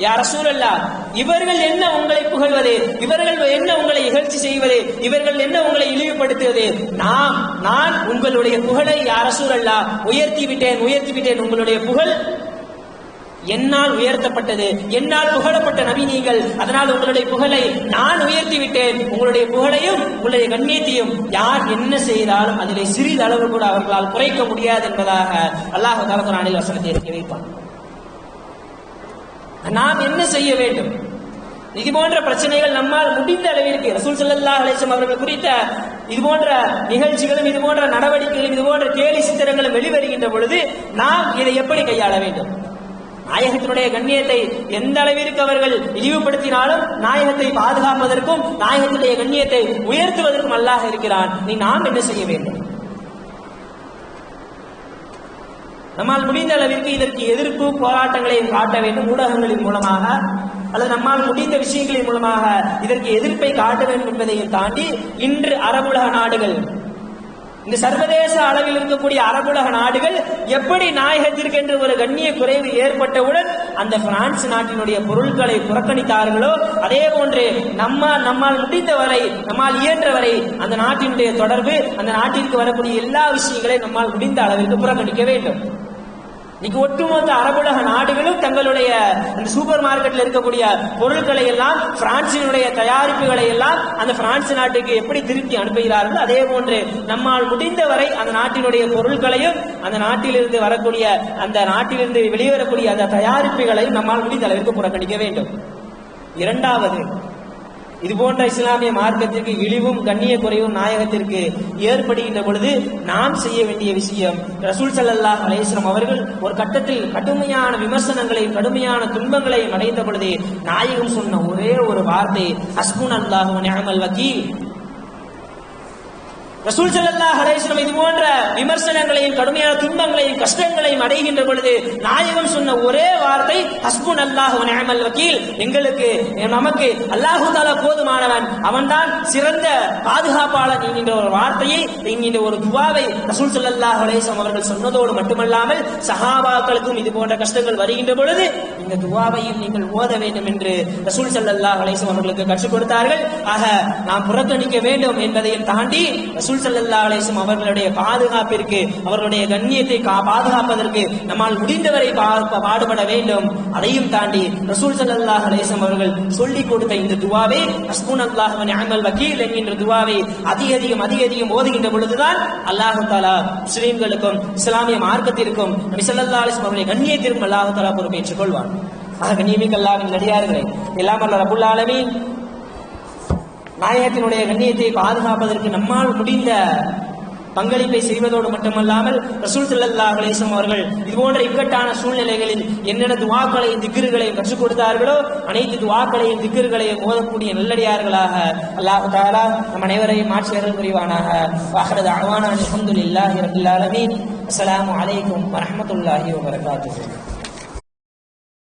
யா ரசூலல்லாஹ், இவர்கள் என்ன உங்களை புகழ்வது, இவர்கள் என்ன உங்களை இகழ்ச்சி செய்வது, இவர்கள் என்ன உங்களை இழிவுபடுத்துவது, நான் உங்களுடைய புகழை யா ரசூலல்லாஹ் உயர்த்தி விட்டேன். உங்களுடைய புகழ் என்னால் உயர்த்தப்பட்டது, என்னால் புகழப்பட்ட நபி நீங்கள், அதனால் உங்களுடைய புகழை நான் உயர்த்தி விட்டேன். உங்களுடைய புகழையும் உங்களுடைய கண்ணியத்தையும் யார் என்ன செய்தாலும் அதிலே சிறிதளவு கூட அவர்களால் குறைக்க முடியாது என்பதாக அல்லாஹ் தஆலா குர்ஆனில் வசனத்தை இறக்கி வைப்பான். நாம் என்ன செய்ய வேண்டும்? இது போன்ற பிரச்சனைகள் நம்மால் முடிந்த அளவிற்கு ரசூல் ஸல்லல்லாஹு அலைஹி வஸல்லம் அவர்கள் குறித்த இது போன்ற நிகழ்ச்சிகளும், இது போன்ற நடவடிக்கைகளும், இது போன்ற கேலி சித்திரங்களும் வெளிவருகின்ற பொழுது நாம் இதை எப்படி கையாள வேண்டும்? நாயகத்தினுடைய கண்ணியத்தை எந்த அளவிற்கு அவர்கள் இழிவுபடுத்தினாலும் நாயகத்தை பாதுகாப்பதற்கும் நாயகத்தினுடைய கண்ணியத்தை உயர்த்துவதற்கும் அல்லாஹ் இருக்கிறான். நாம் என்ன செய்ய வேண்டும்? நம்மால் முடிந்த அளவிற்கு இதற்கு எதிர்ப்பு போராட்டங்களை காட்ட வேண்டும். ஊடகங்களின் மூலமாக அல்லது நம்மால் முடிந்த விஷயங்களின் மூலமாக இதற்கு எதிர்ப்பை காட்ட வேண்டும் என்பதையும் தாண்டி இன்று அரபுலக நாடுகள், இந்த சர்வதேச அளவில் இருக்கக்கூடிய அரபுலக நாடுகள் எப்படி நாயகத்திற்கு என்று ஒரு கண்ணிய குறைவு ஏற்பட்டவுடன் அந்த பிரான்ஸ் நாட்டினுடைய பொருட்களை புறக்கணித்தார்களோ, அதே போன்று நம்மால் முடிந்தவரை, நம்மால் இயன்றவரை அந்த நாட்டினுடைய தொடர்பு, அந்த நாட்டிற்கு வரக்கூடிய எல்லா விஷயங்களையும் நம்மால் முடிந்த அளவிற்கு புறக்கணிக்க வேண்டும். இன்னைக்கு ஒட்டுமொத்த அரபுலக நாடுகளும் தங்களுடைய இந்த சூப்பர் மார்க்கெட்ல இருக்கக்கூடிய பொருட்களை எல்லாம், பிரான்சினுடைய தயாரிப்புகளை எல்லாம் அந்த பிரான்ஸ் நாட்டுக்கு எப்படி திருப்பி அனுப்புகிறார்கள், அதே போன்று நம்மால் முடிந்தவரை அந்த நாட்டினுடைய பொருட்களையும், அந்த நாட்டிலிருந்து வரக்கூடிய, அந்த நாட்டிலிருந்து வெளிவரக்கூடிய அந்த தயாரிப்புகளையும் நம்மால் முடிந்த அளவிற்கு புறக்கணிக்க வேண்டும். இரண்டாவது, இது போன்ற இஸ்லாமிய மார்க்கத்திற்கு இழிவும் கண்ணிய குறைவும் நாயகத்திற்கு ஏற்படுகின்ற பொழுது நாம் செய்ய வேண்டிய விஷயம், ரசூல் ஸல்லல்லாஹு அலைஹி வஸல்லம் அவர்கள் ஒரு கட்டத்தில் கடுமையான விமர்சனங்களையும் கடுமையான துன்பங்களையும் அடைந்த பொழுது நாயகம் சொன்ன ஒரே ஒரு வார்த்தை, ஹஸ்புனல்லாஹு வ நிஅமல் வக்கீல். ரசூல் ஸல்லல்லாஹு அலைஹி வஸல்லம் இது போன்ற விமர்சனங்களையும் கடுமையான துன்பங்களையும் கஷ்டங்களையும் அடைகின்ற பொழுது நாயகம் சொன்ன ஒரே வார்த்தை, ஹஸ்புனல்லாஹு வ நிஅமல் வக்கீல். எங்களுக்கு நமக்கு அல்லாஹ் தஆலா போதுமானவன், அவன்தான் சிறந்த பாதுகாப்பாளன் என்கின்ற ஒரு வார்த்தையை என்கின்ற ஒரு துஆவை ரசூல் ஸல்லல்லாஹு அலைஹி வஸல்லம் அவர்கள் சொன்னதோடு மட்டுமல்லாமல் சஹாபாக்களுக்கும் இது போன்ற கஷ்டங்கள் வருகின்ற பொழுது இந்த துஆவையும் நீங்கள் ஓத வேண்டும் என்று ரசூல் ஸல்லல்லாஹு அலைஹி வஸல்லம் அவர்களுக்கு கற்றுக் கொடுத்தார்கள். ஆக நாம் புறக்கணிக்க வேண்டும் என்பதையும் தாண்டி ரசூல் ஸல்லல்லாஹு அலைஹி வஸல்லம் அவர்களுடைய பாதுகாப்பிற்கு, அவர்களுடைய கண்ணியத்தை பாதுகாப்பதற்கு நம்மால் முடிந்தவரை பாடுபட வேண்டும். அதையும் தாண்டி ரசூல் ஸல்லல்லாஹு அலைஹி வஸல்லம் அவர்கள் சொல்லிக் கொடுத்த இந்த துஆவை, ஹஸ்புனல்லாஹு வ நிஅமல் வக்கீல் என்கின்ற துஆவை அதிகம் ஓதுகின்ற பொழுதுதான் அல்லாஹ் தஆலா முஸ்லிம்களுக்கும் இஸ்லாமிய மார்க்கத்திற்கும் நபி ஸல்லல்லாஹு அலைஹி வஸல்லம் அவருடைய கண்ணியத்திற்கும் அல்லாஹ் தஆலா பொறுப்பேற்றுக் கொள்வான். ஆக கண்ணியமிக்க அல்லாஹ்வின் நடிகார்களே, எல்லாம் வல்ல ரப்புல் ஆலமீன் நாயகத்தினுடைய கண்ணியத்தை பாதுகாப்பதற்கு நம்மால் முடிந்த பங்களிப்பை செய்வதோடு மட்டுமல்லாமல் ரசூல் ஸல்லல்லாஹு அலைஹி வஸல்லம் அவர்கள் இது போன்ற இக்கட்டான சூழ்நிலைகளில் என்னென்ன துஆக்களையும் திக்ருகளையும் கற்றுக் கொடுத்தார்களோ அனைத்து துஆக்களையும் திக்ருகளையும் ஓதக்கூடிய நல்லடியார்களாக அல்லாஹ் தஆலா நம் அனைவரையும் மாற்றி அருள் புரிவானாக. வாஹிரு தஅவானா அல்ஹம்துலில்லாஹி ரப்பில் ஆலமீன். அஸ்ஸலாமு அலைக்கும் வரஹ்மத்துல்லாஹி வபரகாத்துஹு.